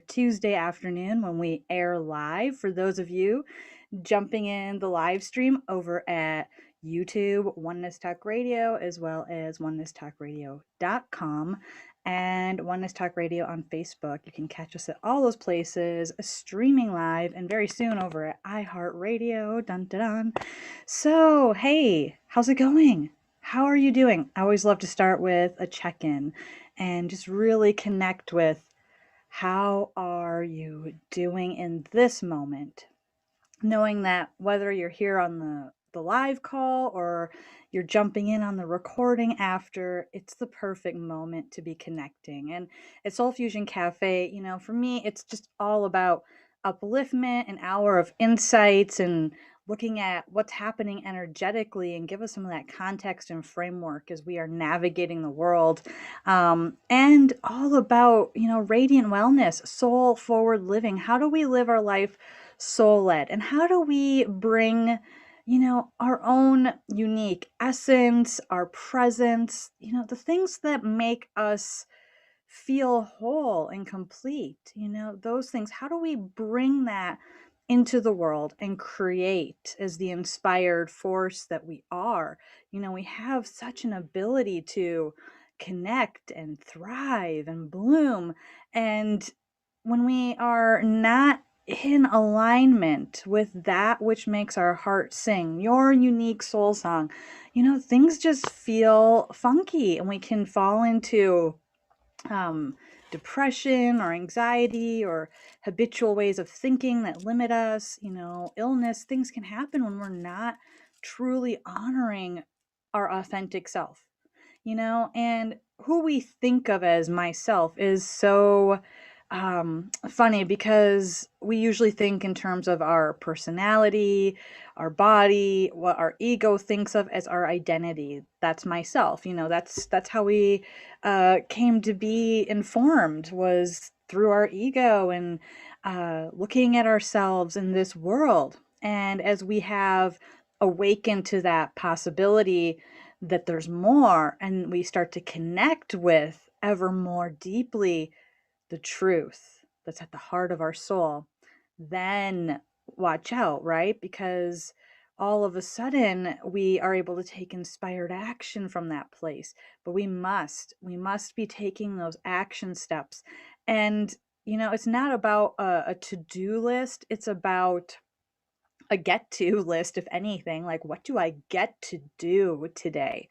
Tuesday afternoon when we air live. For those of you jumping in the live stream over at YouTube, Oneness Talk Radio, as well as onenesstalkradio.com and Oneness Talk Radio on Facebook. You can catch us at all those places, streaming live, and very soon over at iHeartRadio. Dun dun dun. So, hey, how's it going? How are you doing? I always love to start with a check in and just really connect with how are you doing in this moment? Knowing that whether you're here on the live call or you're jumping in on the recording after, it's the perfect moment to be connecting. And at Soul Fusion Cafe, for me, it's just all about upliftment, an hour of insights and looking at what's happening energetically and give us some of that context and framework as we are navigating the world. And all about, radiant wellness, soul forward living. How do we live our life soul led? And how do we bring, our own unique essence, our presence, the things that make us feel whole and complete, those things. How do we bring that into the world and create as the inspired force that we are? We have such an ability to connect and thrive and bloom. And when we are not in alignment with that which makes our heart sing, your unique soul song, things just feel funky and we can fall into depression or anxiety or habitual ways of thinking that limit us, illness. Things can happen when we're not truly honoring our authentic self, and who we think of as myself is so funny because we usually think in terms of our personality, our body, what our ego thinks of as our identity. That's myself. That's how we came to be informed, was through our ego and looking at ourselves in this world. And as we have awakened to that possibility that there's more, and we start to connect with ever more deeply the truth that's at the heart of our soul, then watch out, right? Because all of a sudden we are able to take inspired action from that place. But we must be taking those action steps. And, it's not about a to-do list. It's about a get-to list, if anything. Like, what do I get to do today?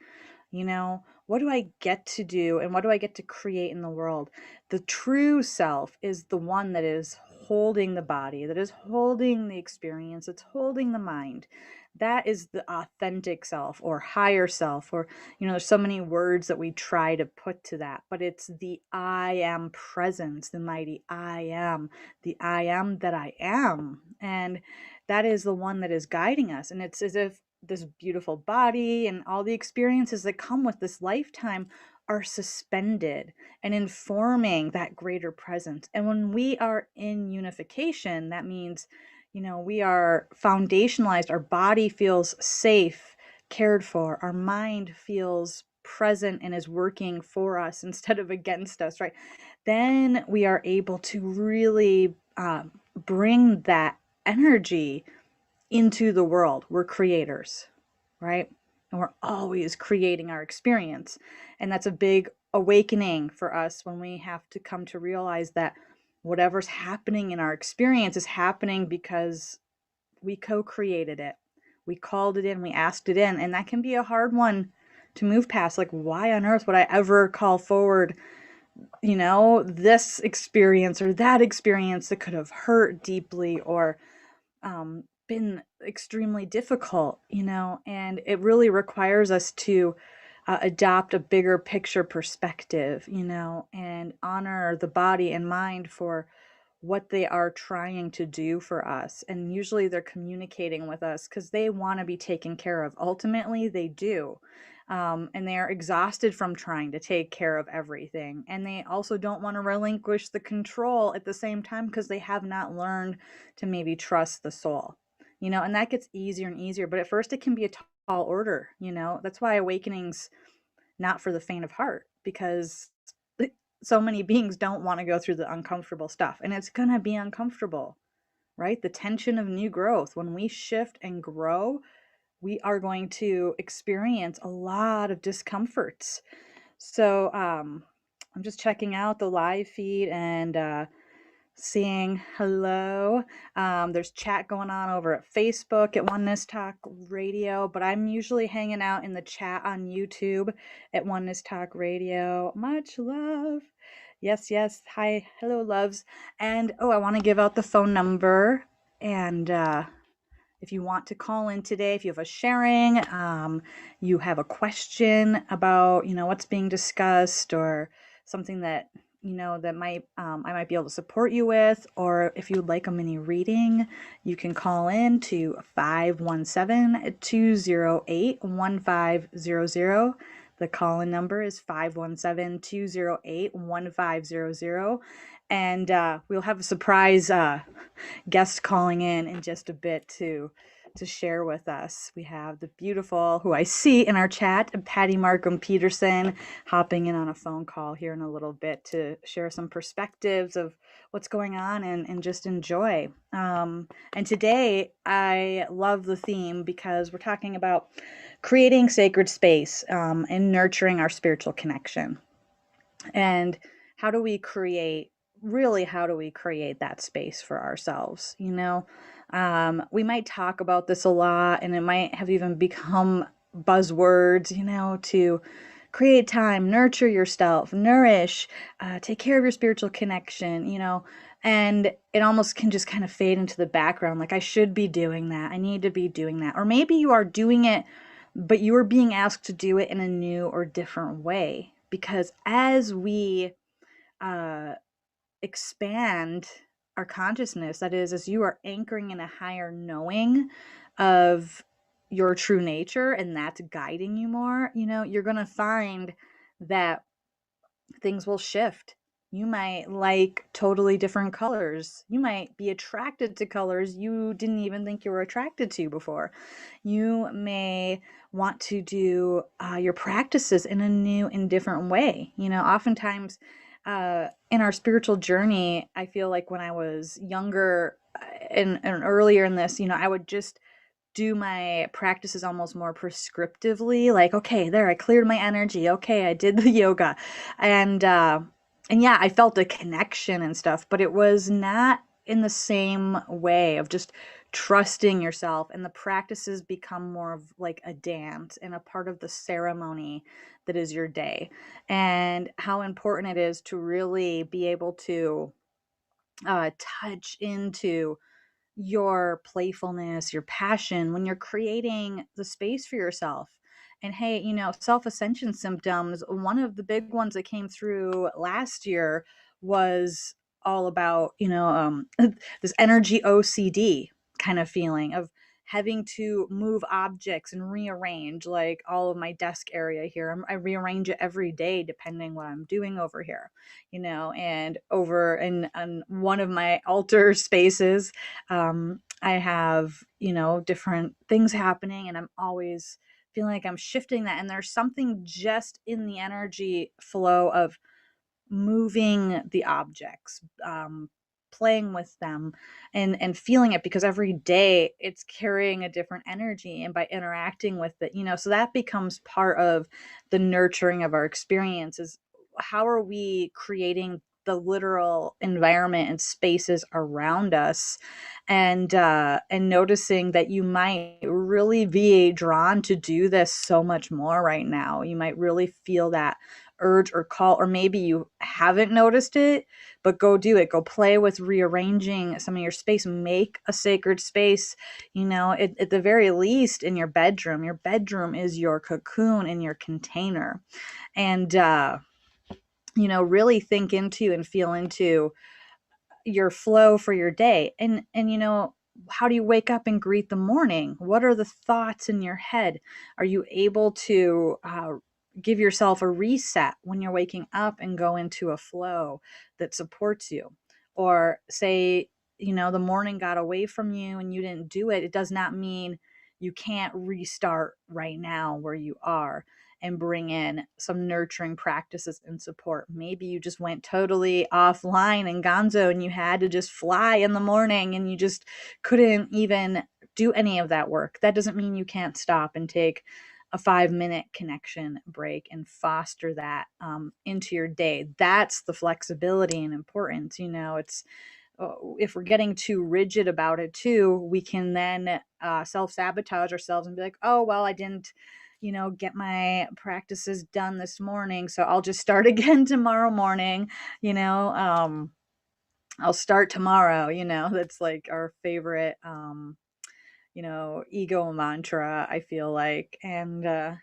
What do I get to do and what do I get to create in the world? The true self is the one that is holding the body, that is holding the experience, it's holding the mind. That is the authentic self or higher self, or, there's so many words that we try to put to that, but it's the I am presence, the mighty I am, the I am that I am. And that is the one that is guiding us. And it's as if this beautiful body and all the experiences that come with this lifetime are suspended and informing that greater presence. And when we are in unification, that means, we are foundationalized. Our body feels safe, cared for. Our mind feels present and is working for us instead of against us, right? Then we are able to really bring that energy into the world. We're creators, right? And we're always creating our experience. And that's a big awakening for us when we have to come to realize that whatever's happening in our experience is happening because we co-created it. We called it in, we asked it in, and that can be a hard one to move past. Like, why on earth would I ever call forward, this experience or that experience that could have hurt deeply or been extremely difficult, and it really requires us to adopt a bigger picture perspective, and honor the body and mind for what they are trying to do for us. And usually they're communicating with us because they want to be taken care of. Ultimately, they do. And they are exhausted from trying to take care of everything. And they also don't want to relinquish the control at the same time because they have not learned to maybe trust the soul, and that gets easier and easier. But at first, it can be a tall order, That's why awakening's not for the faint of heart, because so many beings don't want to go through the uncomfortable stuff, and it's going to be uncomfortable, right? The tension of new growth. When we shift and grow, we are going to experience a lot of discomforts. So I'm just checking out the live feed and seeing hello. There's chat going on over at Facebook at Oneness Talk Radio, but I'm usually hanging out in the chat on YouTube at Oneness Talk Radio. Much love. Yes, yes. Hi, hello, loves. And I want to give out the phone number. And if you want to call in today, if you have a sharing, you have a question about, what's being discussed, or something that, that might, I might be able to support you with, or if you would like a mini reading, you can call in to 517-208-1500. The call-in number is 517-208-1500. And we'll have a surprise guest calling in just a bit to share with us. We have the beautiful, who I see in our chat, Patty Markham Peterson, hopping in on a phone call here in a little bit to share some perspectives of what's going on and just enjoy. And today I love the theme because we're talking about creating sacred space and nurturing our spiritual connection. And how do we create that space for ourselves? We might talk about this a lot, and it might have even become buzzwords, to create time, nurture yourself, nourish, take care of your spiritual connection, and it almost can just kind of fade into the background. Like, I should be doing that. I need to be doing that. Or maybe you are doing it, but you are being asked to do it in a new or different way. Because as we expand our consciousness, that is, as you are anchoring in a higher knowing of your true nature, and that's guiding you more, you're going to find that things will shift. You might like totally different colors. You might be attracted to colors you didn't even think you were attracted to before. You may want to do your practices in a new and different way. Oftentimes in our spiritual journey, I feel like when I was younger and earlier in this, I would just do my practices almost more prescriptively, like, okay, there, I cleared my energy, okay, I did the yoga, and yeah, I felt a connection and stuff, but it was not in the same way of just trusting yourself. And the practices become more of like a dance and a part of the ceremony that is your day, and how important it is to really be able to touch into your playfulness, your passion when you're creating the space for yourself. And hey, self-ascension symptoms, one of the big ones that came through last year was all about, this energy OCD kind of feeling of having to move objects and rearrange, like all of my desk area here. I rearrange it every day depending what I'm doing over here, and over in one of my altar spaces, I have, different things happening, and I'm always feeling like I'm shifting that. And there's something just in the energy flow of moving the objects, playing with them, and feeling it, because every day it's carrying a different energy, and by interacting with it, so that becomes part of the nurturing of our experiences. How are we creating the literal environment and spaces around us, and noticing that you might really be drawn to do this so much more right now. You might really feel that urge or call, or maybe you haven't noticed it, but go do it. Go play with rearranging some of your space. Make a sacred space, at the very least in your bedroom. Your bedroom is your cocoon and your container. And really think into and feel into your flow for your day. And how do you wake up and greet the morning? What are the thoughts in your head? Are you able to give yourself a reset when you're waking up and go into a flow that supports you? Or say, the morning got away from you and you didn't do it. It does not mean you can't restart right now where you are. and bring in some nurturing practices and support. Maybe you just went totally offline and gonzo and you had to just fly in the morning and you just couldn't even do any of that work. That doesn't mean you can't stop and take a 5-minute connection break and foster that into your day. That's the flexibility and importance. It's if we're getting too rigid about it too, we can then self-sabotage ourselves and be like, oh, well, I didn't, get my practices done this morning, so I'll just start again tomorrow morning. I'll start tomorrow. That's like our favorite ego mantra, I feel like. And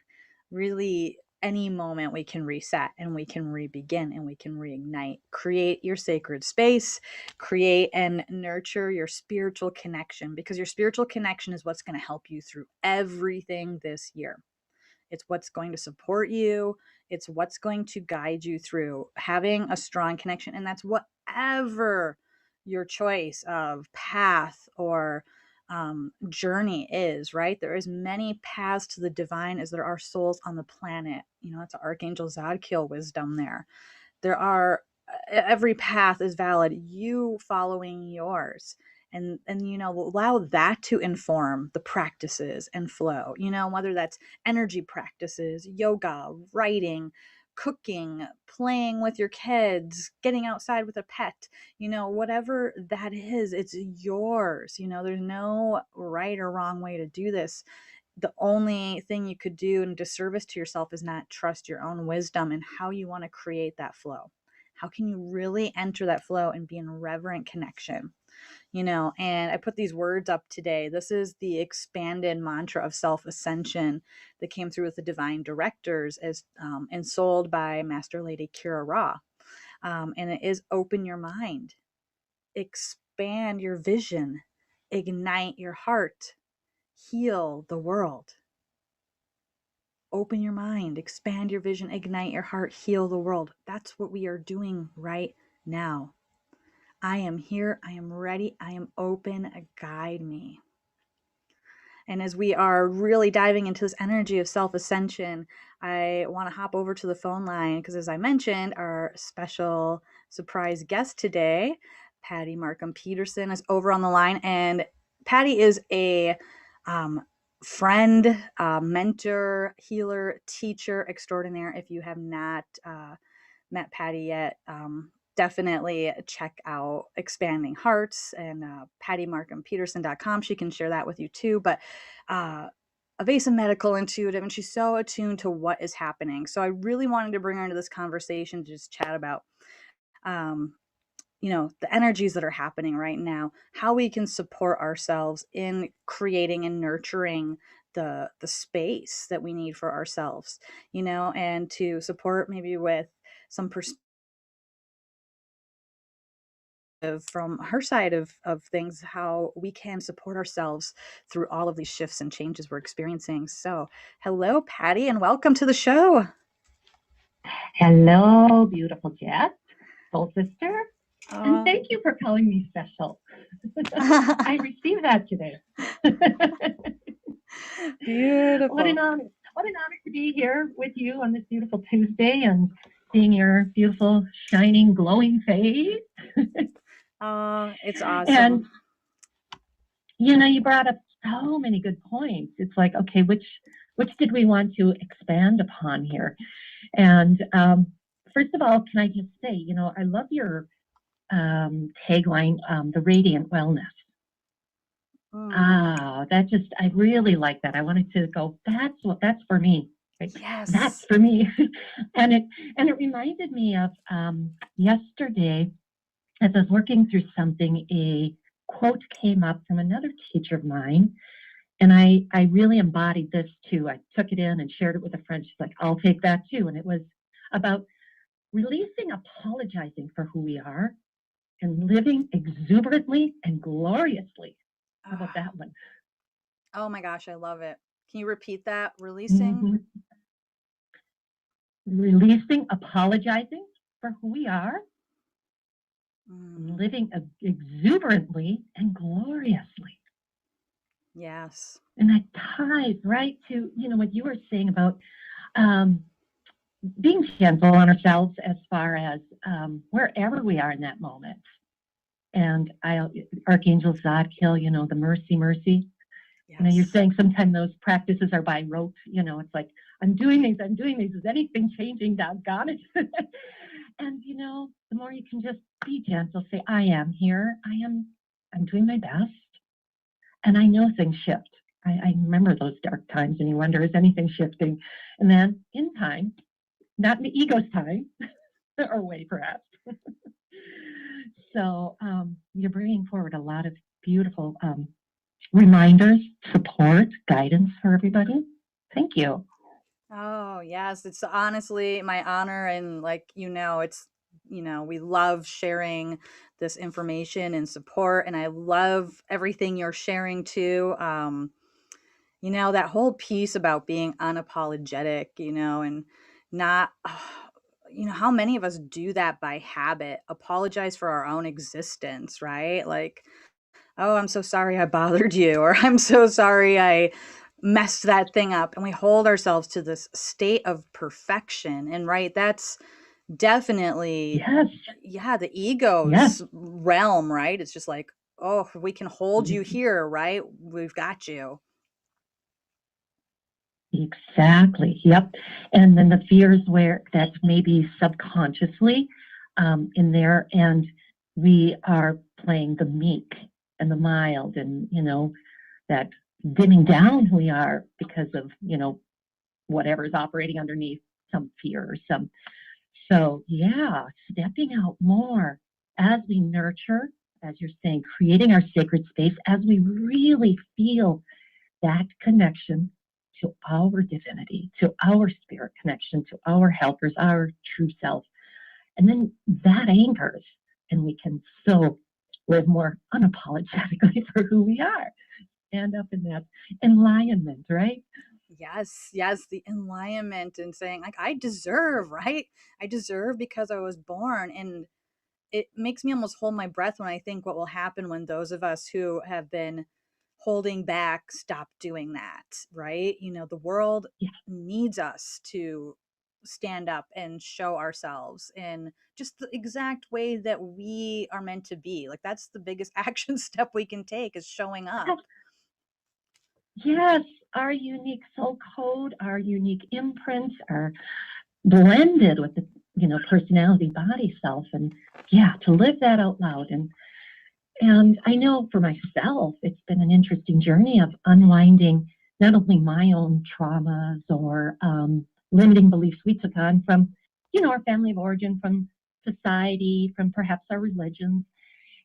really, any moment we can reset and we can re-begin and we can reignite. Create your sacred space, create and nurture your spiritual connection, because your spiritual connection is what's going to help you through everything this year. It's what's going to support you. It's what's going to guide you through having a strong connection. And that's whatever your choice of path or journey is, right? There is many paths to the divine as there are souls on the planet. That's Archangel Zadkiel wisdom there. There are every path is valid. You following yours, and allow that to inform the practices and flow. Whether that's energy practices, yoga, writing, cooking, playing with your kids, getting outside with a pet, whatever that is, it's yours. There's no right or wrong way to do this. The only thing you could do in disservice to yourself is not trust your own wisdom and how you want to create that flow. How can you really enter that flow and be in reverent connection? And I put these words up today. This is the expanded mantra of self-ascension that came through with the divine directors as and sold by Master Lady Kira Ra. And it is open your mind, expand your vision, ignite your heart, heal the world. Open your mind, expand your vision, ignite your heart, heal the world. That's what we are doing right now. I am here. I am ready. I am open. Guide me. And as we are really diving into this energy of self-ascension, I want to hop over to the phone line because, as I mentioned, our special surprise guest today, Patty Markham Peterson, is over on the line. And Patty is a friend, mentor, healer, teacher extraordinaire. If you have not met Patty yet, definitely check out Expanding Hearts and PattyMarkhamPeterson.com. She can share that with you too. But Avesa medical intuitive, and she's so attuned to what is happening. So I really wanted to bring her into this conversation to just chat about the energies that are happening right now, how we can support ourselves in creating and nurturing the space that we need for ourselves, and to support maybe with some perspective from her side of things, how we can support ourselves through all of these shifts and changes we're experiencing. So hello, Patty, and welcome to the show. Hello, beautiful Jess, soul sister, and thank you for calling me special. I received that today. Beautiful. What an honor to be here with you on this beautiful Tuesday and seeing your beautiful, shining, glowing face. It's awesome. And you brought up so many good points. It's like, okay, which did we want to expand upon here? And first of all, can I just say, I love your tagline, the radiant wellness. I really like that. I wanted to go, that's for me. Right? Yes. That's for me. and it reminded me of yesterday, as I was working through something, a quote came up from another teacher of mine. And I really embodied this too. I took it in and shared it with a friend. She's like, I'll take that too. And it was about releasing apologizing for who we are and living exuberantly and gloriously. How about that one? Oh my gosh, I love it. Can you repeat that? Releasing? Releasing apologizing for who we are. Living exuberantly and gloriously. Yes. And that ties right to, what you were saying about being gentle on ourselves as far as wherever we are in that moment. And Archangel Zadkiel, the mercy. Yes. You're saying sometimes those practices are by rote. It's like, I'm doing these. Is anything changing? Doggone it. And, the more you can just be gentle, say, I am here. I'm doing my best. And I know things shift. I remember those dark times and you wonder, is anything shifting? And then in time, not in the ego's time, or way perhaps. So you're bringing forward a lot of beautiful reminders, support, guidance for everybody. Thank you. Oh, yes. It's honestly my honor. And it's, we love sharing this information and support. And I love everything you're sharing too. That whole piece about being unapologetic, and not, how many of us do that by habit, apologize for our own existence, right? Like, oh, I'm so sorry I bothered you, or I'm so sorry I messed that thing up. And we hold ourselves to this state of perfection. And right, that's definitely, Yes. yeah, the ego's Yes. realm, right? It's just like, oh, we can hold you here, right? We've got you. Exactly. Yep. And then the fears where that's maybe subconsciously in there, and we are playing the meek and the mild, and that dimming down who we are because of whatever's operating underneath, some fear or some. So yeah, stepping out more as we nurture, as you're saying, creating our sacred space, as we really feel that connection to our divinity, to our spirit connection, to our helpers, our true self. And then that anchors, and we can so live more unapologetically for who we are. Stand up in that enlightenment, right? Yes, yes, the enlightenment and saying, like, I deserve, right? I deserve because I was born. And it makes me almost hold my breath when I think what will happen when those of us who have been holding back stop doing that, right? The world needs us to stand up and show ourselves in just the exact way that we are meant to be. Like, that's the biggest action step we can take, is showing up. Yes, our unique soul code, our unique imprints are blended with the personality, body, self, and to live that out loud. And I know for myself, it's been an interesting journey of unwinding not only my own traumas or limiting beliefs we took on from, our family of origin, from society, from perhaps our religions.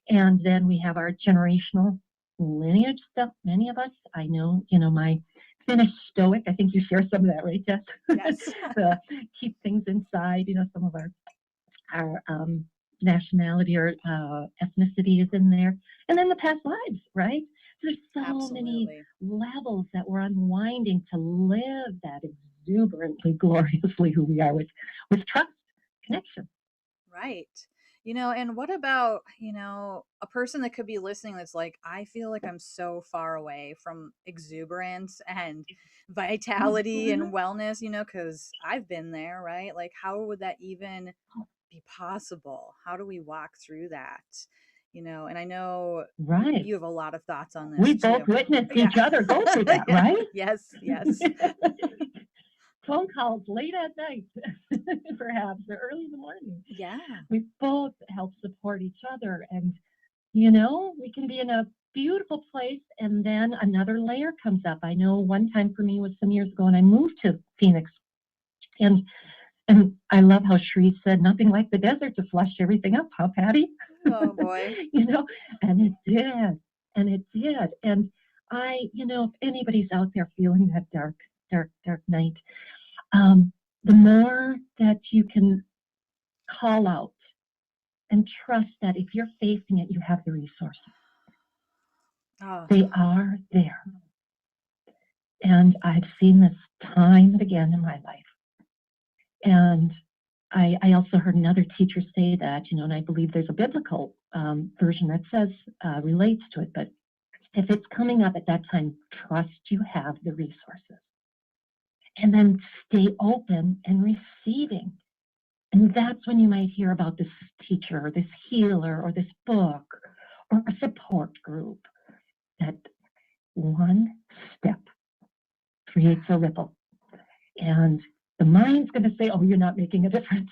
And then we have our generational lineage stuff. Many of us, I know, my Finnish stoic, I think you share some of that, right, Jess? Yes. Keep things inside, some of our nationality or ethnicity is in there. And then the past lives, right? There's so Absolutely. many levels that we're unwinding to live that exuberantly, gloriously who we are with trust, connection. Right. And what about, a person that could be listening that's like, I feel like I'm so far away from exuberance and vitality and wellness, because I've been there, right? Like, how would that even be possible? How do we walk through that? And I know Right. you have a lot of thoughts on this. We too. both witnessed Yeah. each other go through that, right? Yes, yes. Phone calls late at night, perhaps, or early in the morning. Yeah. We both help support each other. And, we can be in a beautiful place and then another layer comes up. I know one time for me was some years ago, and I moved to Phoenix. And I love how Sheree said, nothing like the desert to flush everything up, huh, Patty? Oh, boy. And it did. And it did. And if anybody's out there feeling that dark night, the more that you can call out and trust that if you're facing it, you have the resources. Oh. They are there. And I've seen this time and again in my life. And I also heard another teacher say that, and I believe there's a biblical version that says, relates to it, but if it's coming up at that time, trust you have the resources. and then stay open and receiving. And that's when you might hear about this teacher or this healer or this book or a support group. That one step creates a ripple. And the mind's going to say, oh, you're not making a difference.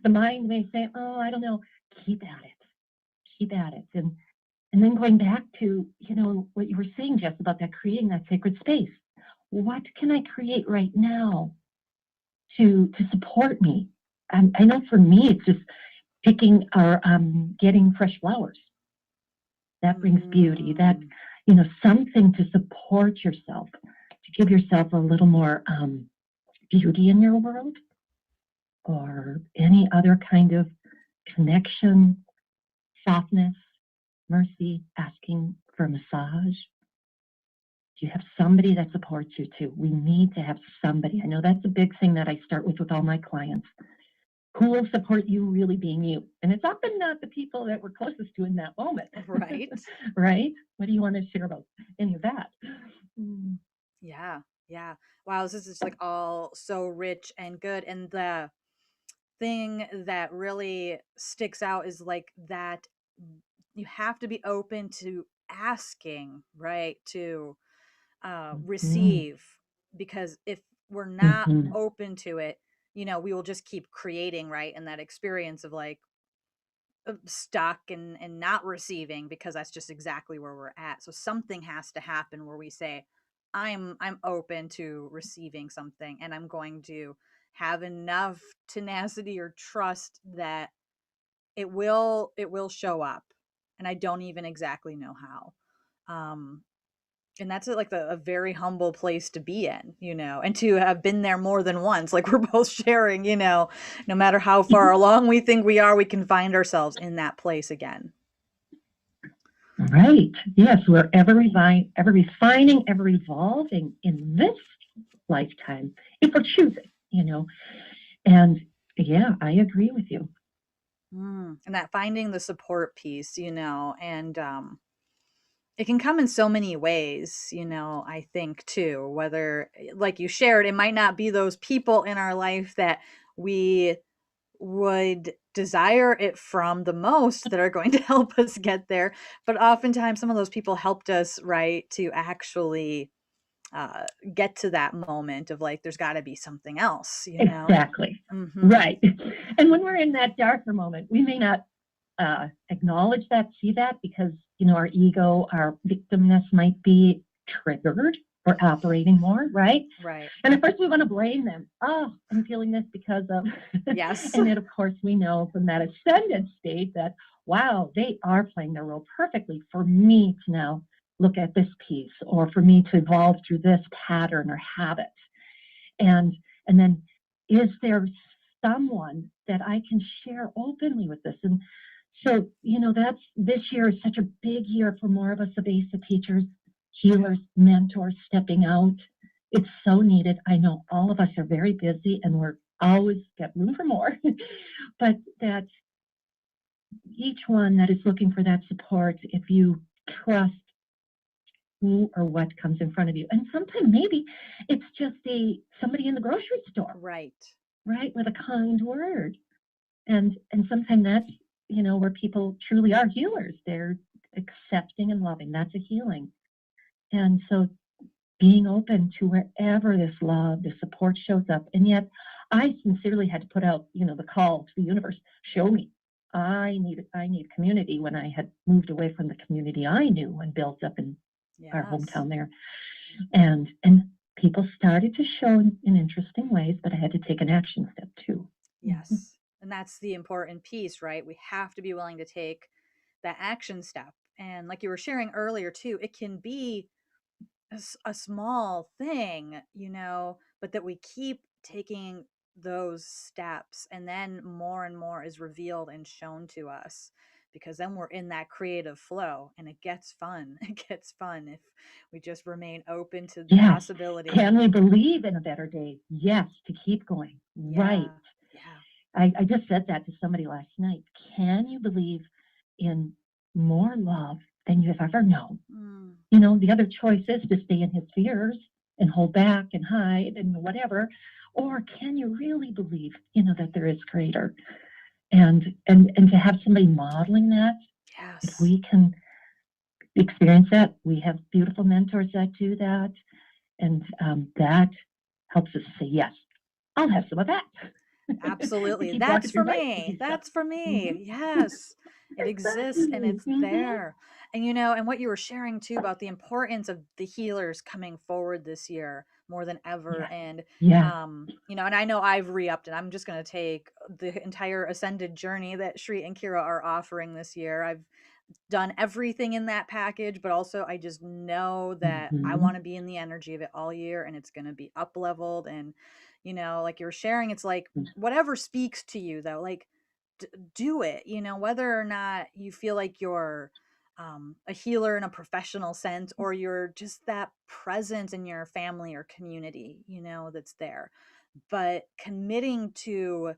The mind may say, oh, I don't know. Keep at it. Keep at it. And then going back to, what you were saying, Jess, about that creating that sacred space. What can I create right now to support me? I know for me, it's just picking or getting fresh flowers. That brings beauty. That, something to support yourself, to give yourself a little more beauty in your world, or any other kind of connection, softness, mercy, asking for a massage. Do you have somebody that supports you too? We need to have somebody. I know that's a big thing that I start with all my clients. Who will support you really being you? And it's often not the people that we're closest to in that moment. Right. Right? What do you want to share about any of that? Yeah. Yeah. Wow. This is just like all so rich and good. And the thing that really sticks out is like that you have to be open to asking, right? To receive, because if we're not open to it, we will just keep creating, right? And that experience of like stuck and not receiving, because that's just exactly where we're at. So something has to happen where we say, I'm open to receiving something, and I'm going to have enough tenacity or trust that it will show up, and I don't even exactly know how. And that's like a very humble place to be in, and to have been there more than once, like we're both sharing, no matter how far along we think we are, we can find ourselves in that place again. Right. Yes, we're ever refining, ever evolving in this lifetime, if we're choosing, And yeah, I agree with you. And that finding the support piece, and it can come in so many ways, I think too, whether, like you shared, it might not be those people in our life that we would desire it from the most that are going to help us get there. But oftentimes some of those people helped us, right, to actually get to that moment of like, there's got to be something else, Exactly. Right. And when we're in that darker moment, we may not acknowledge that, see that, because, our ego, our victimness might be triggered or operating more, right? Right. And at first we want to blame them. Oh, I'm feeling this because of. Yes. And then, of course, we know from that ascended state that, wow, they are playing their role perfectly for me to now look at this piece, or for me to evolve through this pattern or habit. And then, is there someone that I can share openly with this? And so, this year is such a big year for more of us Avesa teachers, healers, mentors stepping out. It's so needed. I know all of us are very busy and we're always got room for more, but that each one that is looking for that support, if you trust who or what comes in front of you, and sometimes maybe it's just somebody in the grocery store, right, with a kind word, and sometimes that's where people truly are healers. They're accepting and loving. That's a healing. And so being open to wherever this love, this support shows up. And yet I sincerely had to put out, the call to the universe, show me. I need community, when I had moved away from the community I knew and built up in our hometown there. And people started to show in interesting ways, but I had to take an action step too. Yes. And that's the important piece, right? We have to be willing to take that action step. And like you were sharing earlier too, it can be a small thing, but that we keep taking those steps, and then more and more is revealed and shown to us, because then we're in that creative flow, and it gets fun. It gets fun if we just remain open to the possibility. Can we believe in a better day? Yes, to keep going. Yeah. Right. Yeah. I just said that to somebody last night. Can you believe in more love than you have ever known? The other choice is to stay in his fears and hold back and hide and whatever? Or can you really believe, that there is greater? And to have somebody modeling that, if Yes. we can experience that, we have beautiful mentors that do that. And that helps us say, yes, I'll have some of that. Absolutely. Keep walking That's through for life me. with stuff. That's for me. Mm-hmm. Yes. It exists and Exactly. it's Mm-hmm. there. And and what you were sharing too about the importance of the healers coming forward this year more than ever. Yes. And Yes. and I know I've re-upped and I'm just gonna take the entire ascended journey that Shri and Kira are offering this year. I've done everything in that package, but also I just know that I Mm-hmm. want to be in the energy of it all year and it's going to be up leveled. And, like you're sharing, it's like whatever speaks to you, though, like do it, whether or not you feel like you're a healer in a professional sense or you're just that presence in your family or community, that's there. But committing to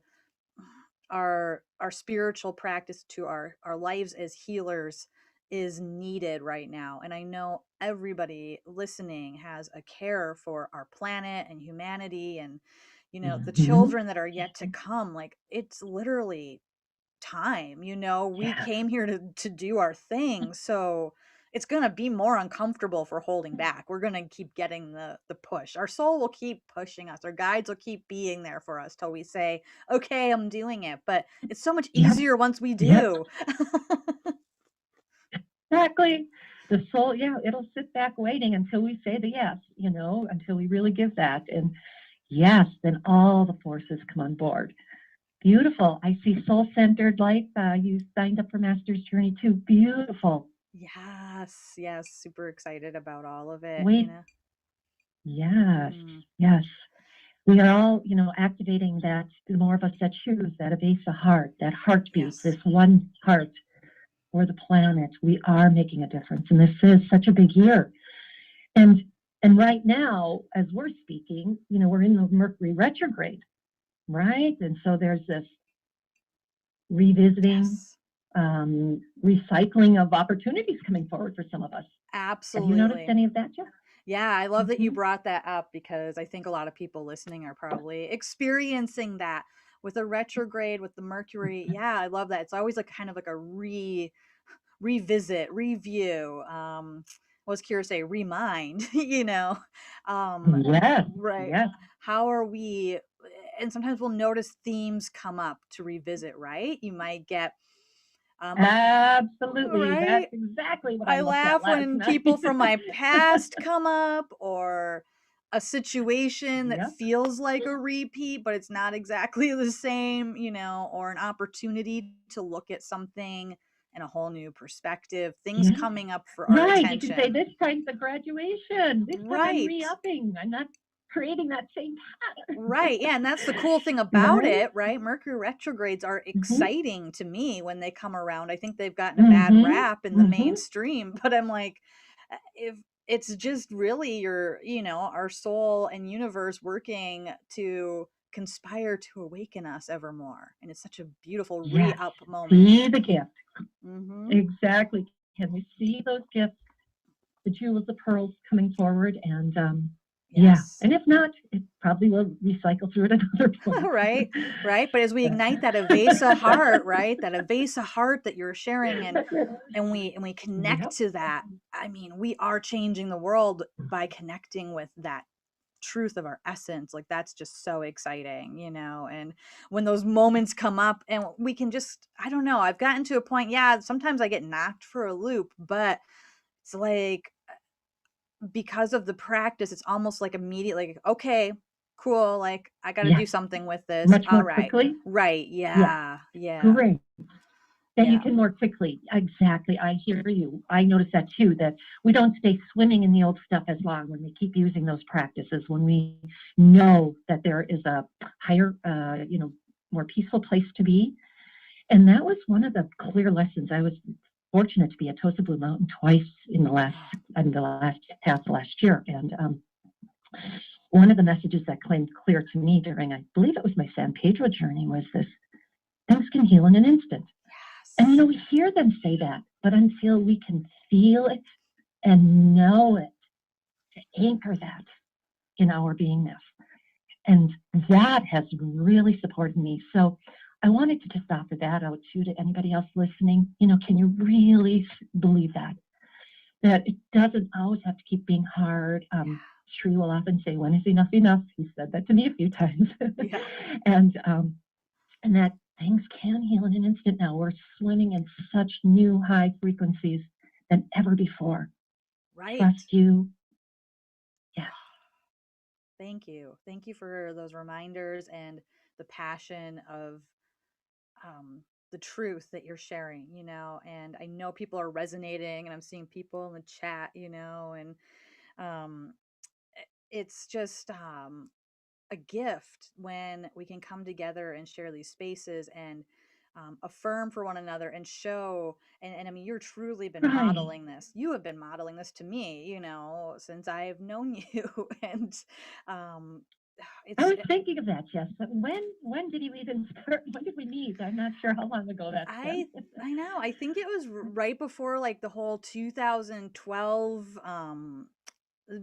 our spiritual practice, to our lives as healers, is needed right now. And I know everybody listening has a care for our planet and humanity and the Mm-hmm. children that are yet to come. Like, it's literally time. We Yes. came here to do our thing, so it's going to be more uncomfortable for holding back. We're going to keep getting the push. Our soul will keep pushing us. Our guides will keep being there for us till we say, okay, I'm doing it. But it's so much Yep. easier once we Yep. do. Exactly. The soul, yeah, it'll sit back waiting until we say the yes, until we really give that. And yes, then all the forces come on board. Beautiful. I see soul-centered life. You signed up for Master's Journey too. Beautiful. Yes, yes, super excited about all of it, Wait. Yes. Mm, Yes. We are all, activating that, the more of us that choose that Avesa heart, that heartbeat, yes, this one heart for the planet. We are making a difference. And this is such a big year. And right now, as we're speaking, we're in the Mercury retrograde, right? And so there's this revisiting, yes, recycling of opportunities coming forward for some of us. Have you noticed absolutely. any of that, Jeff? Yeah, I love that you Mm-hmm. brought that up because I think a lot of people listening are probably experiencing that with a retrograde, with the Mercury. Yeah, I love that. It's always like kind of like a revisit, review. What was Kira say? Remind, Yes, right. yes. How are we? And sometimes we'll notice themes come up to revisit, right? You might get a Absolutely. right. That's exactly what I I looked at laugh last when night. people from my past come up, or a situation that Yep. feels like a repeat, but it's not exactly the same, or an opportunity to look at something in a whole new perspective, things Yeah. coming up for our Right. You can say attention. this time's a graduation. This time I'm Right. re-upping. I'm not creating that same pattern. Right. Yeah. And that's the cool thing about Right? it, right? Mercury retrogrades are Mm-hmm. exciting to me when they come around. I think they've gotten a bad Mm-hmm. rap in the Mm-hmm. mainstream, but I'm like, if it's just really our soul and universe working to conspire to awaken us evermore. And it's such a beautiful re Yes. up moment. See the gift. Mm-hmm. Exactly. Can we see those gifts, the jewels, the pearls coming forward? And yeah. Yes. And if not, it probably will recycle through at another point. Right, right. But as we ignite that Avesa heart, right, that Avesa heart that you're sharing, and we connect Yep. to that, I mean, we are changing the world by connecting with that truth of our essence. Like, that's just so exciting, and when those moments come up and we can just, I don't know, I've gotten to a point, yeah, sometimes I get knocked for a loop, but it's like, because of the practice, it's almost like immediate, like, okay, cool, like, I got to Yes. do something with this. Much All more right. quickly. Right. Yes. Yeah. Yeah. Great. Then you Yeah. can more quickly. Exactly. I hear you. I notice that too, that we don't stay swimming in the old stuff as long when we keep using those practices, when we know that there is a higher, more peaceful place to be. And that was one of the clear lessons. I was fortunate to be at Tosa Blue Mountain twice in the last half of last year. And one of the messages that claimed clear to me during, I believe it was my San Pedro journey, was this: things can heal in an instant. And Yes. we hear them say that, but until we can feel it and know it, to anchor that, in our beingness. And that has really supported me. So I wanted to just offer that out too to anybody else listening. Can you really believe that it doesn't always have to keep being hard? Sri will often say, when is enough enough? He said that to me a few times. Yeah. and that things can heal in an instant now. We're swimming in such new high frequencies than ever before. Right. Trust you. Yes. Thank you. Thank you for those reminders and the passion of the truth that you're sharing, and I know people are resonating, and I'm seeing people in the chat, and um, it's just a gift when we can come together and share these spaces and affirm for one another and show. And I mean, you're truly been modeling this. You have been modeling this to me, since I've known you. And I was thinking of that, Jess. But when did you even start? When did we meet? I'm not sure how long ago that's been. I know. I think it was right before like the whole 2012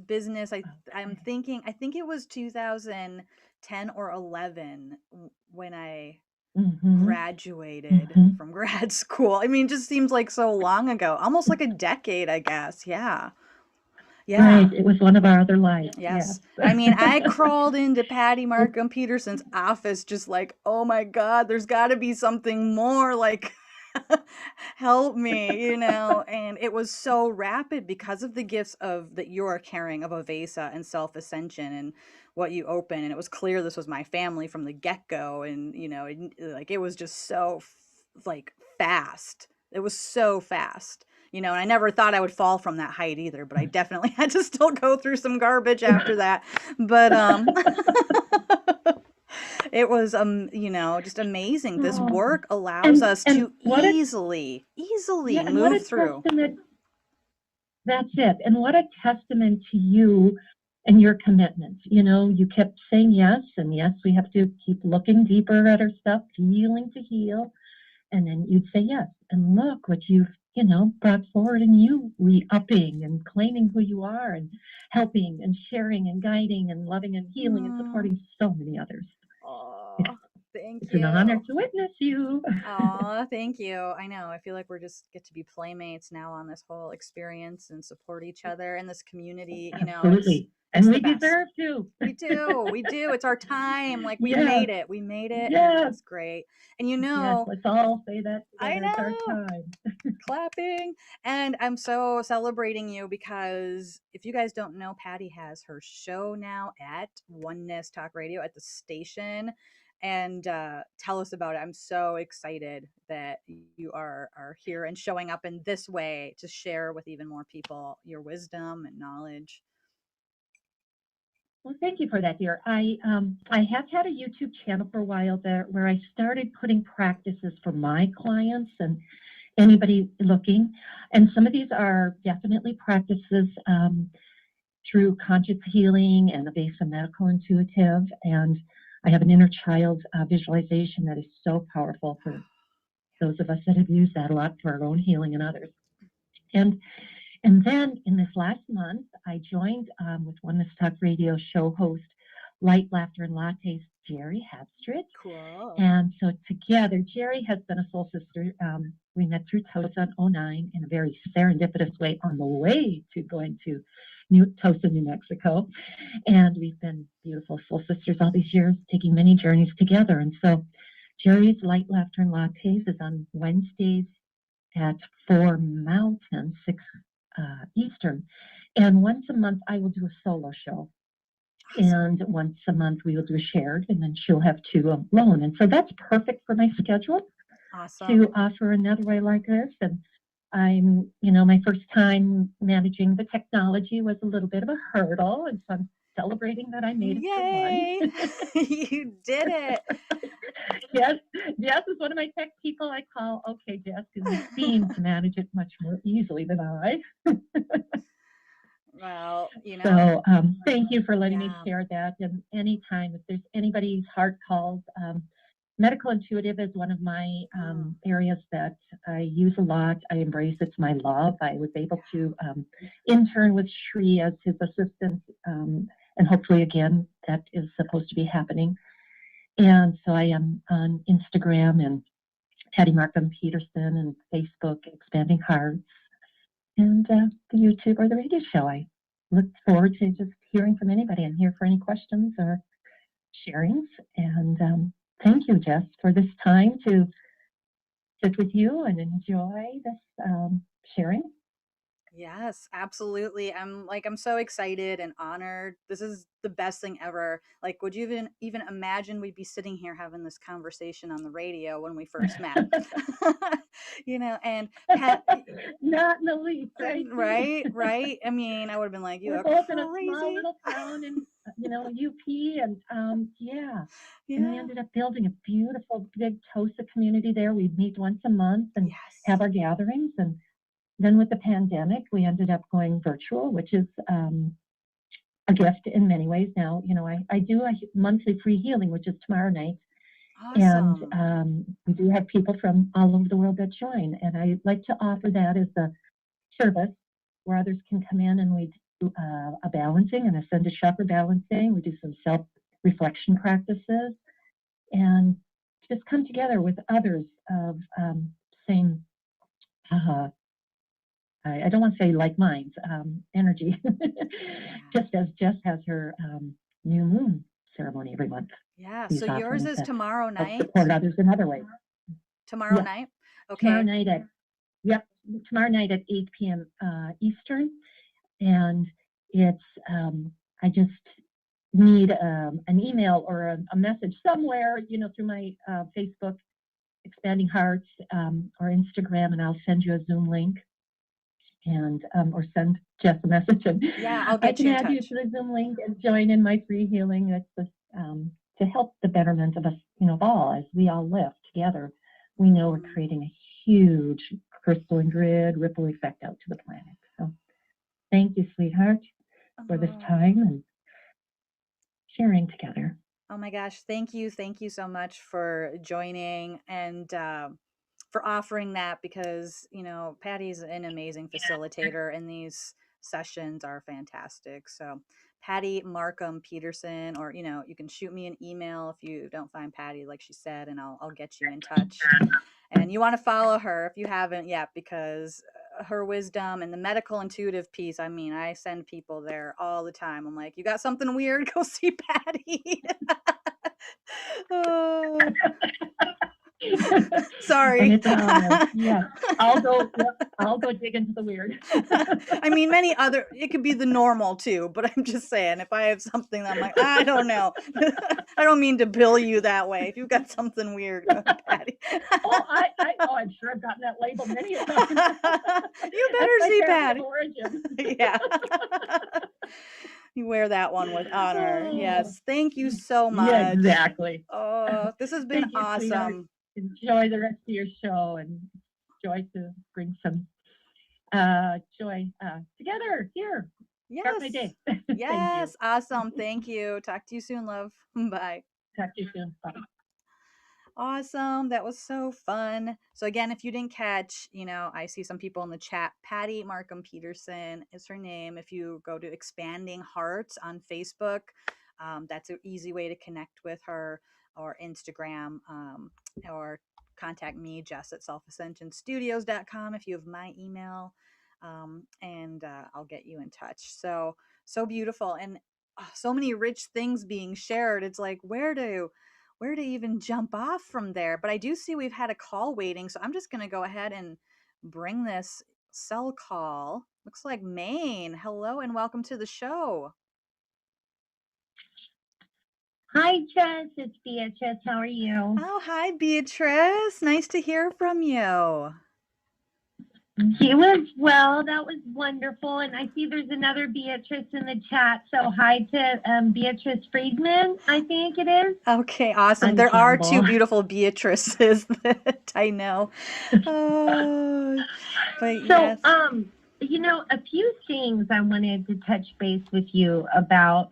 business. I'm thinking, I think it was 2010 or 11 when I graduated from grad school. I mean, it just seems like so long ago, almost like a decade, I guess. Yeah. Yeah. Right. It was one of our other lives. Yes. I mean, I crawled into Patty Markham Peterson's office just like, oh my God, there's got to be something more, like, help me, and it was so rapid because of the gifts that you're carrying of Avesa and self-ascension and what you open. And it was clear this was my family from the get-go. And, like, it was just so like fast. It was so fast. And I never thought I would fall from that height either, but I definitely had to still go through some garbage after that. But it was just amazing. This work allows us to easily move through. That's it. And what a testament to you and your commitment. You kept saying yes, and yes, we have to keep looking deeper at our stuff, healing to heal. And then you'd say yes. And look what you've, brought forward, and you re-upping and claiming who you are and helping and sharing and guiding and loving and healing and supporting so many others. Oh, thank you. It's an honor to witness you. Oh, thank you. I know. I feel like we're just get to be playmates now on this whole experience and support each other in this community. Absolutely. And we deserve to. We do. We do. It's our time. Like, we made it. We made it. Yes. It's great. And yes, let's all say that together. I know. It's our time. Clapping. And I'm so celebrating you because if you guys don't know, Patty has her show now at Oneness Talk Radio at the station. And tell us about it. I'm so excited that you are here and showing up in this way to share with even more people your wisdom and knowledge. Well, thank you for that, dear. I have had a YouTube channel for a while there where I started putting practices for my clients and anybody looking. And some of these are definitely practices through conscious healing and Avesa medical intuitive. And I have an inner child visualization that is so powerful for those of us that have used that a lot for our own healing and others. And then in this last month, I joined with Oneness Talk Radio show host, Light, Laughter, and Lattes, Jerry Habstridge. Cool. And so together, Jerry has been a soul sister. We met through Tulsa in 2009 in a very serendipitous way on the way to going to Tulsa, New Mexico. And we've been beautiful soul sisters all these years, taking many journeys together. And so Jerry's Light, Laughter, and Lattes is on Wednesdays at 4 Mountain, 6 Eastern. And once a month, I will do a solo show. And once a month, we will do a shared, and then she'll have 2 alone. And so that's perfect for my schedule to offer another way like this. And I'm, my first time managing the technology was a little bit of a hurdle. And so I'm celebrating that I made it for one. You did it. Yes, Jess is one of my tech people I call. Okay, Jess, because you seem to manage it much more easily than I. Well, So thank you for letting me share that. And anytime, if there's anybody's heart calls, medical intuitive is one of my areas that I use a lot. I embrace. It's my love. I was able to intern with Sri as his assistant and hopefully again, that is supposed to be happening. And so I am on Instagram and Patty Markham Peterson, and Facebook Expanding Hearts, and the YouTube or the radio show. I look forward to just hearing from anybody. I'm here for any questions or sharings. And thank you, Jess, for this time to sit with you and enjoy this sharing. Yes, absolutely. I'm so excited and honored. This is the best thing ever. Like, would you even imagine we'd be sitting here having this conversation on the radio when we first met? And Pat, not in the least, right? Right. I mean, I would have been like, you we're are both crazy. In a small little town in UP, and yeah. And we ended up building a beautiful big TOSA community there. We'd meet once a month and have our gatherings. And then with the pandemic, we ended up going virtual, which is a gift in many ways. Now, I do a monthly free healing, which is tomorrow night. Awesome. And we do have people from all over the world that join. And I like to offer that as a service where others can come in, and we do a balancing, an ascended chakra balancing. We do some self-reflection practices and just come together with others of same, I don't want to say like minds, energy, just as Jess has her new moon ceremony every month. Yeah, so yours is tomorrow night? Support others in other ways. Tomorrow night? Okay. Tomorrow night at 8 p.m. Eastern. And it's, I just need an email or a message somewhere, through my Facebook, Expanding Hearts, or Instagram, and I'll send you a Zoom link, and or send Jess a message. And I'll get you in touch. I can add you to the Zoom link and join in my free healing. That's just, to help the betterment of us, all, as we all live together. We know we're creating a huge crystalline grid ripple effect out to the planet. So thank you, sweetheart, for this time and sharing together. Oh my gosh, thank you so much for joining and for offering that, because Patty's an amazing facilitator, and these sessions are fantastic. So Patty Markham Peterson, or you can shoot me an email if you don't find Patty, like she said, and I'll get you in touch. And you want to follow her if you haven't yet, because her wisdom and the medical intuitive piece, I mean, I send people there all the time. I'm like, you got something weird? Go see Patty. Sorry. Yeah, I'll go dig into the weird. I mean, it could be the normal too, but I'm just saying, if I have something that I'm like, I don't know. I don't mean to bill you that way. If you've got something weird, go to Patty. I'm sure I've gotten that label many times. You better see Patty. Yeah. You wear that one with honor. Yes. Thank you so much. Yeah, exactly. Oh, this has been awesome. Sweetheart. Enjoy the rest of your show, and joy to bring some joy together here. Yes. Start my day. Yes. Awesome. Thank you. Talk to you soon, love. Bye. Talk to you soon. Bye. Awesome. That was so fun. So again, if you didn't catch, I see some people in the chat. Patty Markham Peterson is her name. If you go to Expanding Hearts on Facebook, that's an easy way to connect with her, or Instagram, or contact me, Jess at selfascensionstudios.com if you have my email, and I'll get you in touch. So beautiful, and so many rich things being shared. It's like, where to even jump off from there. But I do see we've had a call waiting, so I'm just going to go ahead and bring this cell call. Looks like Maine. Hello and welcome to the show. Hi, Jess. It's Beatrice. How are you? Oh, hi, Beatrice. Nice to hear from you. You as well. That was wonderful. And I see there's another Beatrice in the chat. So hi to Beatrice Friedman, I think it is. Okay, awesome. There are two beautiful Beatrices that I know. But yes. A few things I wanted to touch base with you about.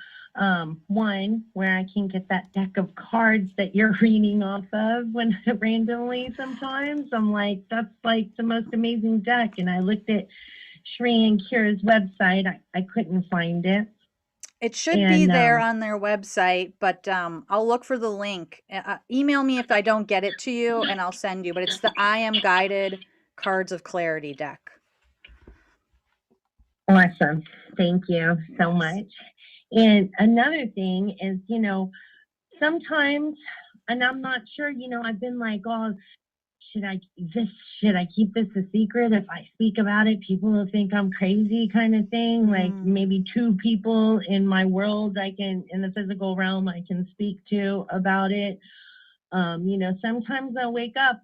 One, where I can get that deck of cards that you're reading off of when randomly sometimes. I'm like, that's like the most amazing deck. And I looked at Shri and Kira's website. I couldn't find it. It should be And there on their website, but I'll look for the link. Email me if I don't get it to you, and I'll send you. But it's the I Am Guided Cards of Clarity deck. awesome. Thank you so Yes. much. And another thing is, sometimes, and I'm not sure, I've been like, oh, should I keep this a secret? If I speak about it, people will think I'm crazy, kind of thing. Like maybe 2 people in my world in the physical realm I can speak to about it. Sometimes I'll wake up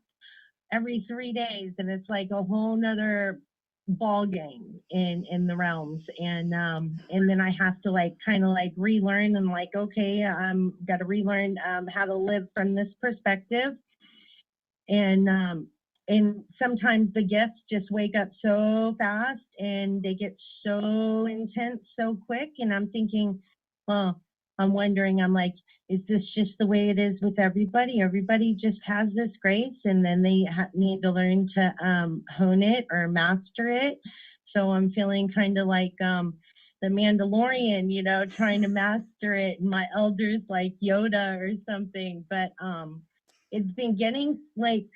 every 3 days and it's like a whole nother ball game in the realms, and then I have to like kind of like relearn and like, okay, got to relearn how to live from this perspective. And sometimes the gifts just wake up so fast and they get so intense so quick, and I'm thinking, well, I'm wondering, I'm like, is this just the way it is with everybody? Everybody just has this grace, and then they need to learn to hone it or master it. So I'm feeling kind of like the Mandalorian, trying to master it, and my elders like Yoda or something. But it's been getting like,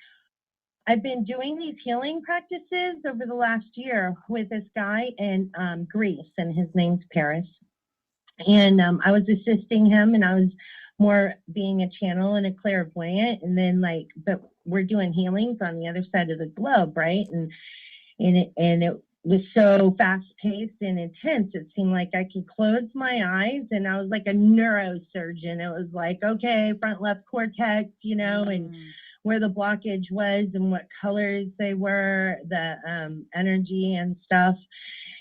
I've been doing these healing practices over the last year with this guy in Greece, and his name's Paris. And I was assisting him, and I was more being a channel and a clairvoyant. And then but we're doing healings on the other side of the globe, right? And it was so fast paced and intense. It seemed like I could close my eyes, and I was like a neurosurgeon. It was like, okay, front left cortex, and where the blockage was and what colors they were, the energy and stuff.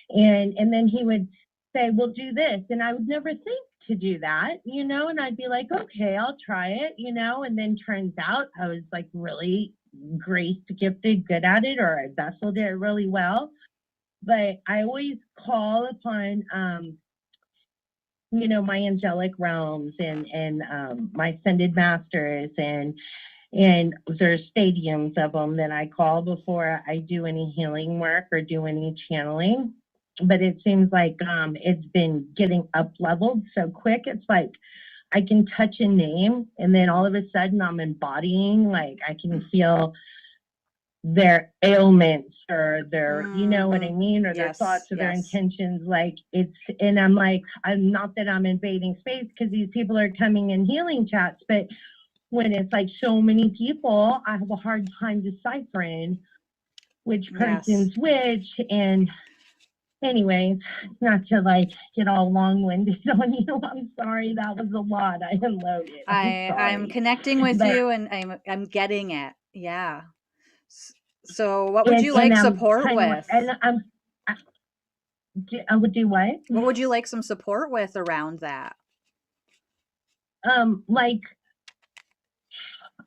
And then he would say, we'll do this. And I would never think to do that, and I'd be like, okay, I'll try it, and then turns out I was like really graced, gifted, good at it, or I vesseled it really well. But I always call upon, my angelic realms and my ascended masters, and there's stadiums of them that I call before I do any healing work or do any channeling. But it seems like it's been getting up leveled so quick. It's like I can touch a name, and then all of a sudden I'm embodying, like I can feel their ailments or their, you know what I mean, or their thoughts or their intentions. Like and I'm like, I'm not that I'm invading space because these people are coming in healing chats, but when it's like so many people, I have a hard time deciphering which person's which. And anyways, not to like get all long-winded on you. I'm sorry, that was a lot. I unloaded. I'm connecting with you, and I'm getting it. Yeah. So what would you like support with? I would do what? What would you like some support with around that? Like,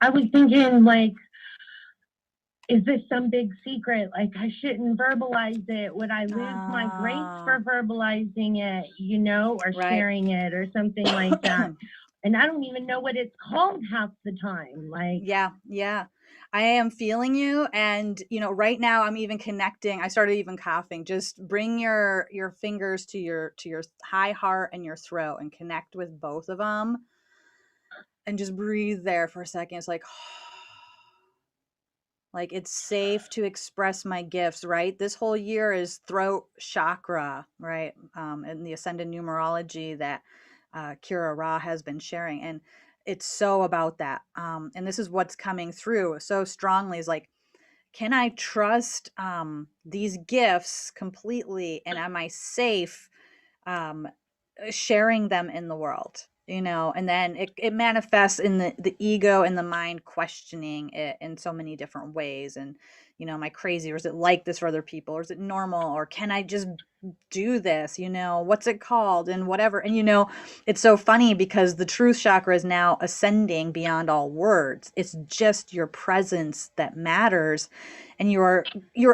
I was thinking, like, is this some big secret? Like, I shouldn't verbalize it. Would I lose my grace for verbalizing it, or sharing it or something like that? And I don't even know what it's called half the time. Like, yeah. I am feeling you. And, right now I'm even connecting. I started even coughing. Just bring your fingers to your high heart and your throat and connect with both of them. And just breathe there for a second. It's like it's safe to express my gifts, right? This whole year is throat chakra, right? In the ascended numerology that Kira Ra has been sharing. And it's so about that. And this is what's coming through so strongly is like, can I trust these gifts completely? And am I safe sharing them in the world? And then it manifests in the ego and the mind questioning it in so many different ways. And, am I crazy, or is it like this for other people, or is it normal, or can I just do this? What's it called, and whatever. And, it's so funny because the truth chakra is now ascending beyond all words. It's just your presence that matters. And you're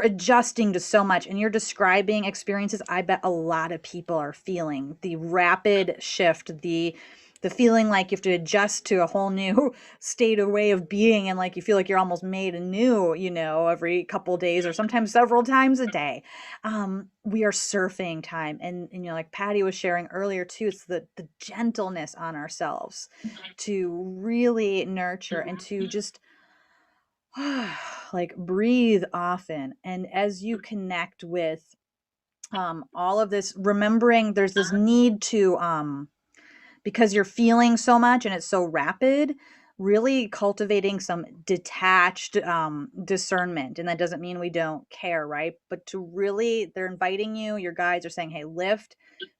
adjusting to so much, and you're describing experiences I bet a lot of people are feeling: the rapid shift, the the feeling like you have to adjust to a whole new state of way of being, and like you feel like you're almost made anew, every couple days or sometimes several times a day. We are surfing time, and like Patty was sharing earlier too, it's the gentleness on ourselves to really nurture and to just like breathe often. And as you connect with all of this, remembering there's this need to because you're feeling so much and it's so rapid, really cultivating some detached discernment. And that doesn't mean we don't care, right? But to really, they're inviting you, your guides are saying, hey, lift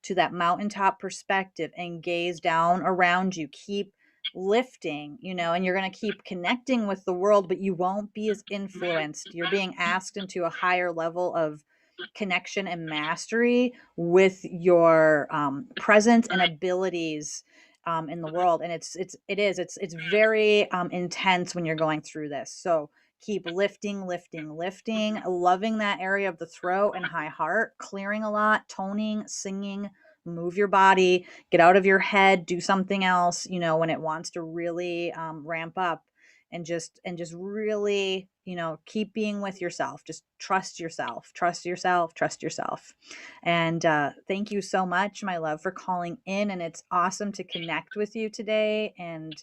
to that mountaintop perspective and gaze down around you. Keep lifting, and you're going to keep connecting with the world, but you won't be as influenced. You're being asked into a higher level of connection and mastery with your presence and abilities in the world. And it's very intense when you're going through this. So keep lifting, lifting, lifting, loving that area of the throat and high heart, clearing a lot, toning, singing, move your body, get out of your head, do something else, when it wants to really ramp up. And just really, keep being with yourself. Just trust yourself, trust yourself, trust yourself. And thank you so much, my love, for calling in. And it's awesome to connect with you today. And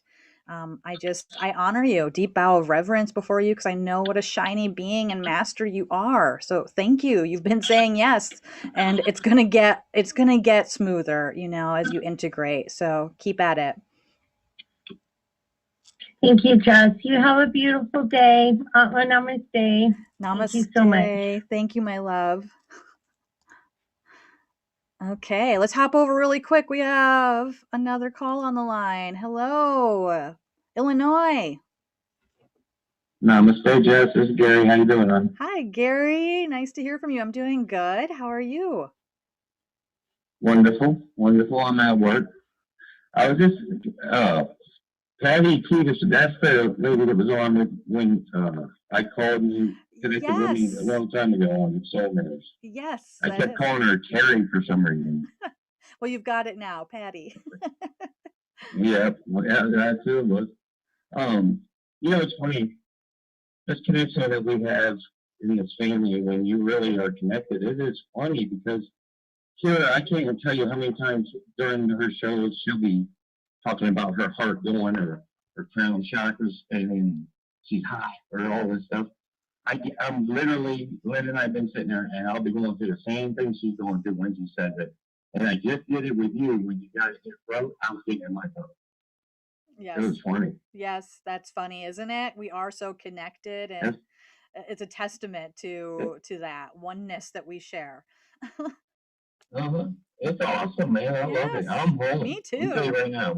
I honor you, deep bow of reverence before you, because I know what a shiny being and master you are. So thank you. You've been saying yes, and it's gonna get smoother, as you integrate. So keep at it. Thank you, Jess. You have a beautiful day. Namaste. Thank you so much. Namaste. Thank you, my love. Okay, let's hop over really quick. We have another call on the line. Hello, Illinois. Namaste, Jess. This is Gary. How you doing, hon? Hi, Gary. Nice to hear from you. I'm doing good. How are you? Wonderful, wonderful. I'm at work. I was just Patty Peterson. That's the lady that was on when I called and you connected with me a long time ago on Soul Mirrors. Yes. I kept calling her Terry for some reason. Well, you've got it now, Patty. Yeah, that too was. It's funny. This connection that we have in this family, when you really are connected, it is funny because Kira, I can't even tell you how many times during her shows she'll be talking about her heart going or her crown chakras and she's high or all this stuff. I'm literally, Lynn and I have been sitting there and I'll be going through the same thing she's going through when she says it. And I just did it with you when you guys did throat. I was getting in my throat. Yes. It was funny. Yes, that's funny, isn't it? We are so connected, and it's a testament to that oneness that we share. It's awesome, man. I love it. I'm rolling. Me too. I'll tell you right now,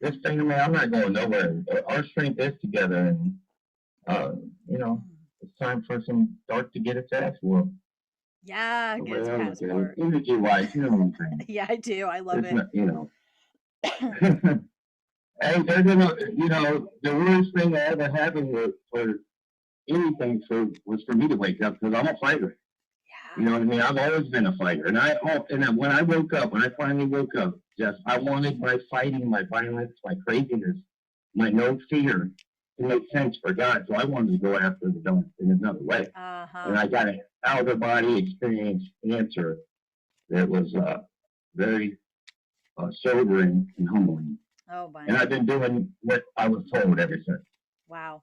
this thing, man, I'm not going nowhere. Our strength is together, and it's time for some dark to get its ass whooped. Yeah, get its passport. Energy-wise, you know what I'm saying? Yeah, I do. I love it. And they're gonna, the worst thing that ever happened for anything was for me to wake up because I'm a fighter. You know what I mean? I've always been a fighter, and when I woke up, when I finally woke up, Jess, I wanted my fighting, my violence, my craziness, my no fear to make sense for God. So I wanted to go after the villain in another way, and I got an out of the body experience answer that was very sobering and humbling. Oh, my. And I've been doing what I was told ever since. Wow.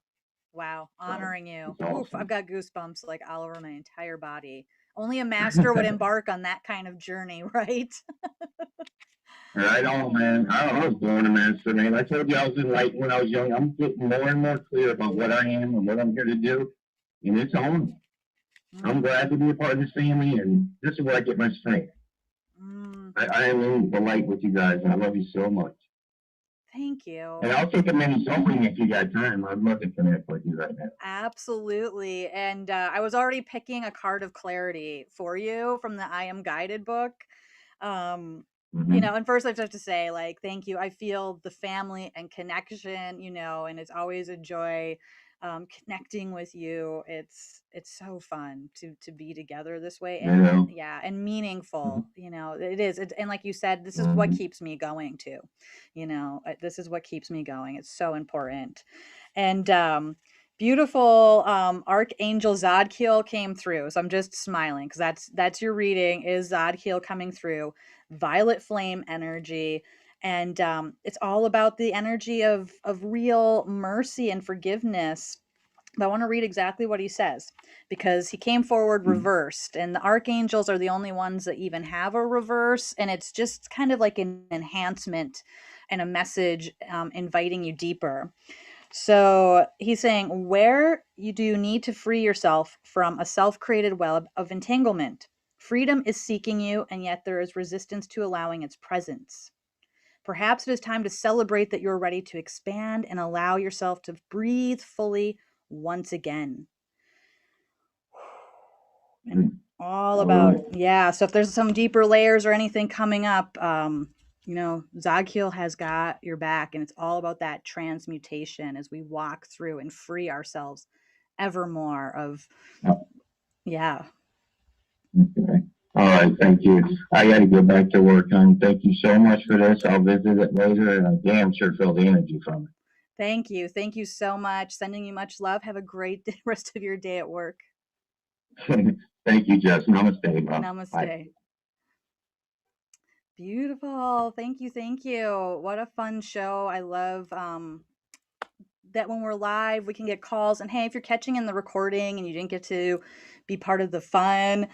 Honoring you. Awesome. Oof, I've got goosebumps like all over my entire body. Only a master would embark on that kind of journey, right? Right on, man. I was born a master, man. I told you I was enlightened when I was young. I'm getting more and more clear about what I am and what I'm here to do. And it's on. I'm glad to be a part of this family, and this is where I get my strength. I am in the light with you guys, and I love you so much. Thank you. And I'll take a mini soaring if you got time. I'd love to connect with you right now. Absolutely. And I was already picking a card of clarity for you from the I Am Guided book. And first I have to say, like, thank you. I feel the family and connection, and it's always a joy connecting with you. It's so fun to be together this way, You and know? yeah, and meaningful. You know, it is. And like you said, this is what Mhm. keeps me going too. You know, this is what keeps me going. It's so important. And beautiful Archangel Zadkiel came through. So I'm just smiling because that's your reading, is Zadkiel coming through. Violet flame energy. And it's all about the energy of real mercy and forgiveness. But I want to read exactly what he says, because he came forward reversed, and the archangels are the only ones that even have a reverse, and it's just kind of like an enhancement and a message inviting you deeper. So he's saying, where you do need to free yourself from a self-created web of entanglement. Freedom is seeking you, and yet there is resistance to allowing its presence. Perhaps it is time to celebrate that you're ready to expand and allow yourself to breathe fully once again. And all about, yeah. So if there's some deeper layers or anything coming up, you know, Zadkiel has got your back, and it's all about that transmutation as we walk through and free ourselves ever more of, yeah. Okay. All right, thank you. I got to go back to work, hon. Thank you so much for this. I'll visit it later, and I damn sure feel the energy from it. Thank you. Thank you so much. Sending you much love. Have a great rest of your day at work. Thank you, Jess. Namaste, bro. Bye. Namaste. Beautiful. Thank you. Thank you. What a fun show. I love that when we're live, we can get calls. And hey, if you're catching in the recording and you didn't get to be part of the fun,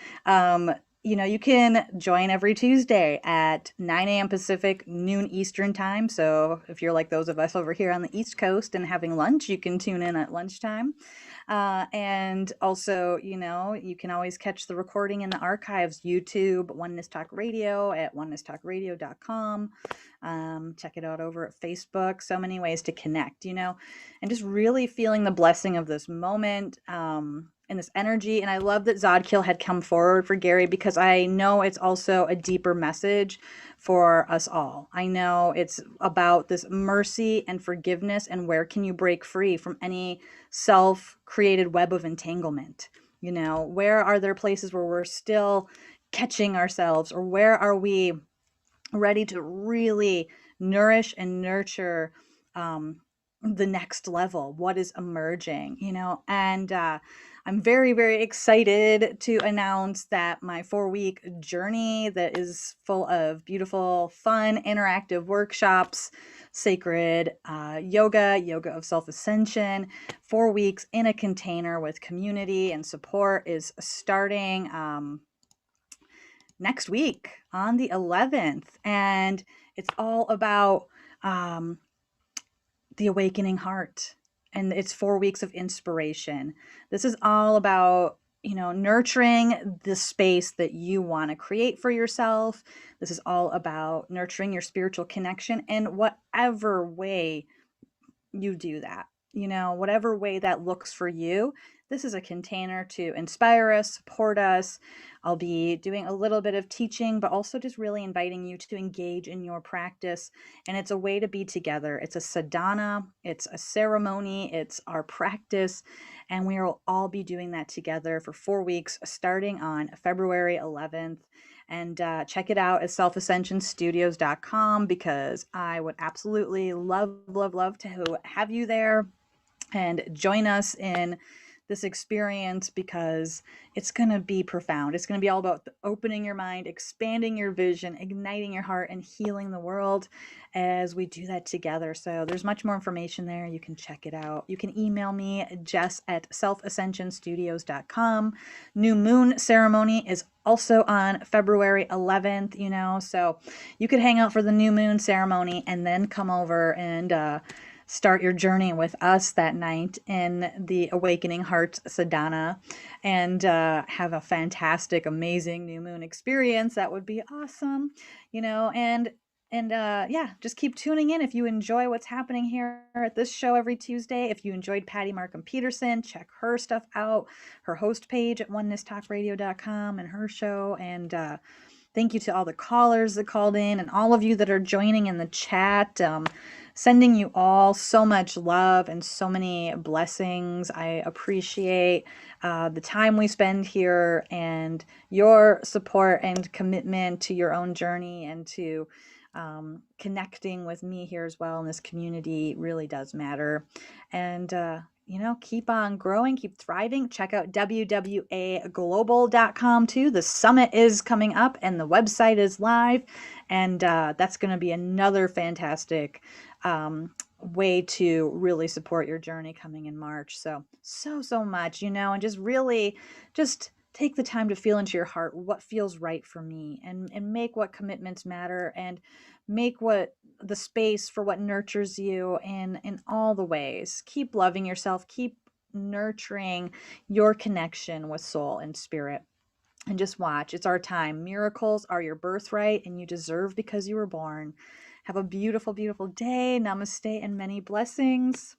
you know, you can join every Tuesday at 9 a.m. Pacific, noon Eastern time. So if you're like those of us over here on the East Coast and having lunch, you can tune in at lunchtime. And also, you know, you can always catch the recording in the archives, YouTube, Oneness Talk Radio at onenesstalkradio.com. Check it out over at Facebook. So many ways to connect, you know, and just really feeling the blessing of this moment and this energy. And I love that Zadkiel had come forward for Gary, because I know it's also a deeper message for us all. I know it's about this mercy and forgiveness, and where can you break free from any self-created web of entanglement. You know, where are there places where we're still catching ourselves, or where are we ready to really nourish and nurture the next level, what is emerging, you know. And I'm very, very excited to announce that my 4-week journey that is full of beautiful, fun, interactive workshops, sacred yoga of self-ascension, 4 weeks in a container with community and support, is starting next week on the 11th. And it's all about the awakening heart. And it's 4 weeks of inspiration. This is all about, you know, nurturing the space that you want to create for yourself. This is all about nurturing your spiritual connection in whatever way you do that, you know, whatever way that looks for you. This is a container to inspire us, support us. I'll be doing a little bit of teaching, but also just really inviting you to engage in your practice. And it's a way to be together. It's a sadhana, it's a ceremony, it's our practice. And we will all be doing that together for 4 weeks, starting on February 11th. And check it out at selfascensionstudios.com, because I would absolutely love, love, love to have you there and join us in this experience, because it's going to be profound. It's going to be all about opening your mind, expanding your vision, igniting your heart, and healing the world as we do that together. So there's much more information there. You can check it out. You can email me, Jess at selfascensionstudios.com. New moon ceremony is also on February 11th, you know, so you could hang out for the new moon ceremony and then come over and start your journey with us that night in the Awakening Heart Sadhana, and have a fantastic, amazing new moon experience. That would be awesome, you know. And yeah, just keep tuning in if you enjoy what's happening here at this show every Tuesday. If you enjoyed Patty Markham Peterson, check her stuff out, her host page at onenesstalkradio.com, and her show. And Thank you to all the callers that called in and all of you that are joining in the chat. Sending you all so much love and so many blessings. I appreciate the time we spend here and your support and commitment to your own journey and to connecting with me here as well in this community really does matter. And you know, keep on growing, keep thriving. Check out wwaglobal.com too. The summit is coming up and the website is live. And that's going to be another fantastic way to really support your journey coming in March. So much, you know, and just really just take the time to feel into your heart what feels right for me and make what commitments matter and make what the space for what nurtures you in all the ways. Keep loving yourself, keep nurturing your connection with soul and spirit. And just watch. It's our time. Miracles are your birthright and you deserve because you were born. Have a beautiful, beautiful day. Namaste and many blessings.